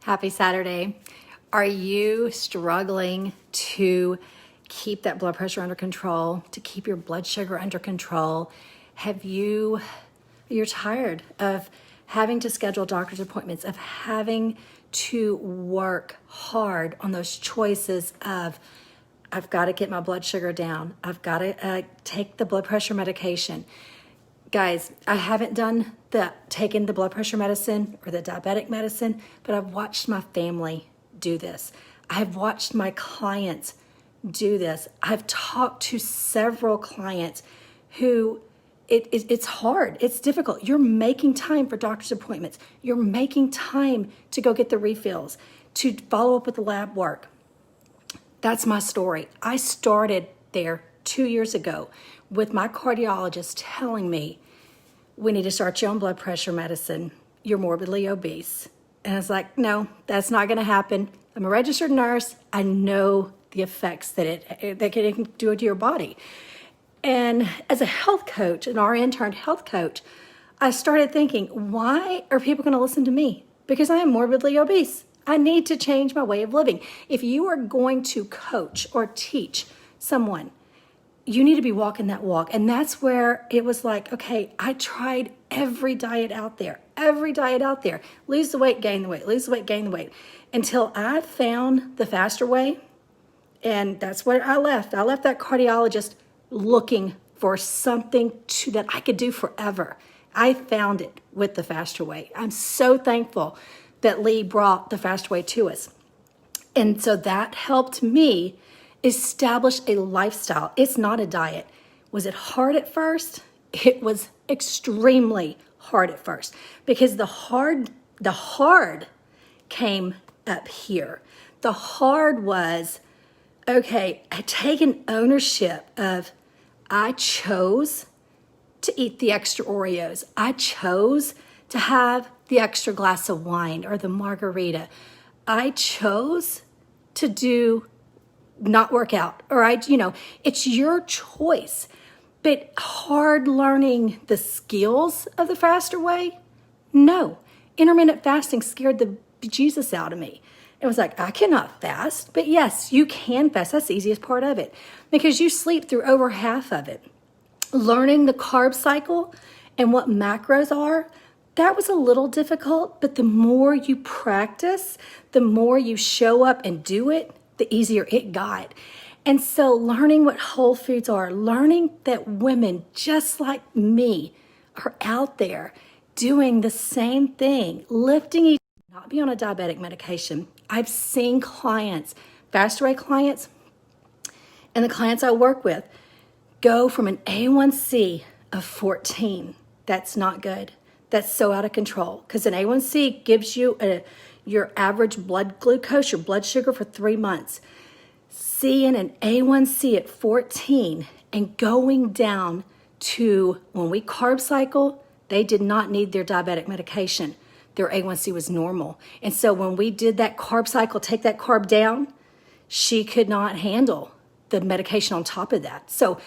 Happy Saturday. Are you struggling to keep that blood pressure under control, to keep your blood sugar under control? You're tired of having to schedule doctor's appointments, of having to work hard on those choices of, I've got to get my blood sugar down. I've got to take the blood pressure medication. Guys, I haven't done taken the blood pressure medicine or the diabetic medicine, but I've watched my family do this. I've watched my clients do this. I've talked to several clients who it's hard. It's difficult. You're making time for doctor's appointments. You're making time to go get the refills, to follow up with the lab work. That's my story. I started there 2 years ago with my cardiologist telling me, we need to start you on blood pressure medicine. You're morbidly obese. And I was like, no, that's not going to happen. I'm a registered nurse. I know the effects that it can do to your body. And as a health coach, an RN turned health coach, I started thinking, why are people going to listen to me? Because I am morbidly obese. I need to change my way of living. If you are going to coach or teach someone, you need to be walking that walk. And that's where it was like, okay, I tried every diet out there, lose the weight, gain the weight, lose the weight, gain the weight, until I found the faster way. And that's where I left. I left that cardiologist looking for something that I could do forever. I found it with the faster way. I'm so thankful that Lee brought the faster way to us. And so that helped me establish a lifestyle. It's not a diet. Was it hard at first? It was extremely hard at first, because the hard came up here. The hard was, okay, taking ownership of, I chose to eat the extra Oreos. I chose to have the extra glass of wine or the margarita. I chose to not work out, or it's your choice. But hard learning the skills of the faster way? No. Intermittent fasting scared the Jesus out of me. It was like, I cannot fast. But yes, you can fast. That's the easiest part of it, because you sleep through over half of it. Learning the carb cycle and what macros are, that was a little difficult, but the more you practice, the more you show up and do it, the easier it got. And so learning what whole foods are, learning that women just like me are out there doing the same thing, lifting each, not be on a diabetic medication. I've seen clients, faster way clients, and the clients I work with go from an A1C of 14. That's not good. That's so out of control, because an A1C gives you your average blood glucose, your blood sugar for 3 months. Seeing an A1C at 14 and going down to, when we carb cycle, they did not need their diabetic medication. Their A1C was normal. And so when we did that carb cycle, take that carb down, she could not handle the medication on top of that. So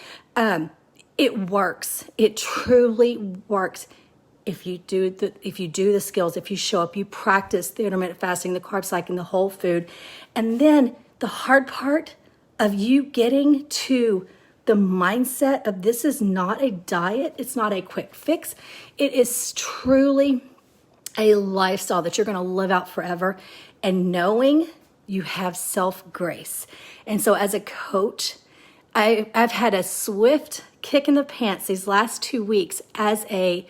it works. It truly works. If you do the skills, if you show up, you practice the intermittent fasting, the carb cycling, the whole food. And then the hard part of you getting to the mindset of, this is not a diet, it's not a quick fix. It is truly a lifestyle that you're going to live out forever, and knowing you have self-grace. And so as a coach, I've had a swift kick in the pants these last 2 weeks as a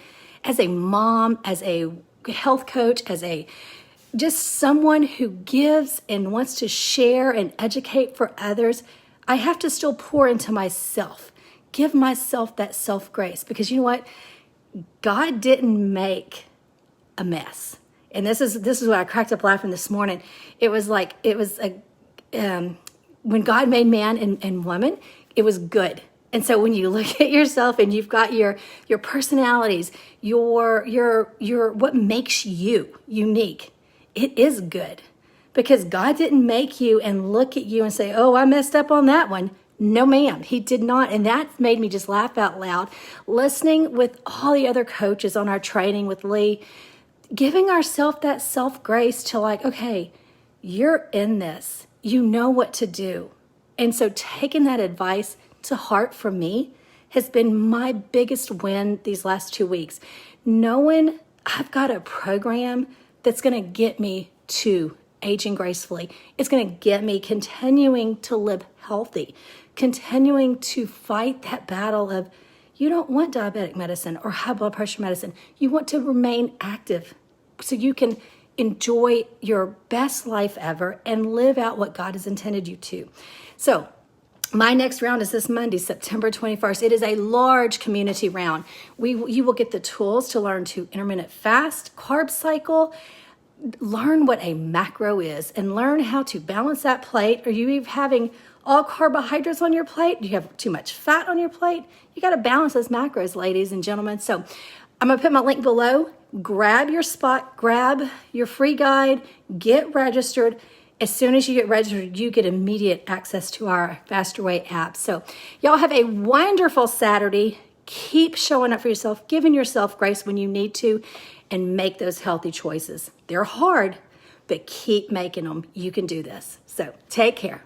mom, as a health coach, as just someone who gives and wants to share and educate for others. I have to still pour into myself, give myself that self-grace, because you know what? God didn't make a mess. And this is what I cracked up laughing this morning. It was when God made man and woman, it was good. And so when you look at yourself and you've got your personalities, your what makes you unique, it is good, because God didn't make you and look at you and say, oh, I messed up on that one. No, ma'am, he did not. And that made me just laugh out loud. Listening with all the other coaches on our training with Lee, giving ourselves that self-grace to like, okay, you're in this. You know what to do. And so taking that advice to heart from me has been my biggest win these last 2 weeks. Knowing I've got a program that's going to get me to aging gracefully. It's going to get me continuing to live healthy, continuing to fight that battle of you don't want diabetic medicine or high blood pressure medicine. You want to remain active so you can enjoy your best life ever and live out what God has intended you to. So my next round is this Monday, September 21st. It is a large community round. You will get the tools to learn to intermittent fast, carb cycle, learn what a macro is, and learn how to balance that plate. Are you having all carbohydrates on your plate? Do you have too much fat on your plate? You got to balance those macros, ladies and gentlemen. So I'm going to put my link below. Grab your spot, grab your free guide, get registered. As soon as you get registered, you get immediate access to our Faster Way app. So y'all have a wonderful Saturday. Keep showing up for yourself, giving yourself grace when you need to, and make those healthy choices. They're hard, but keep making them. You can do this. So take care.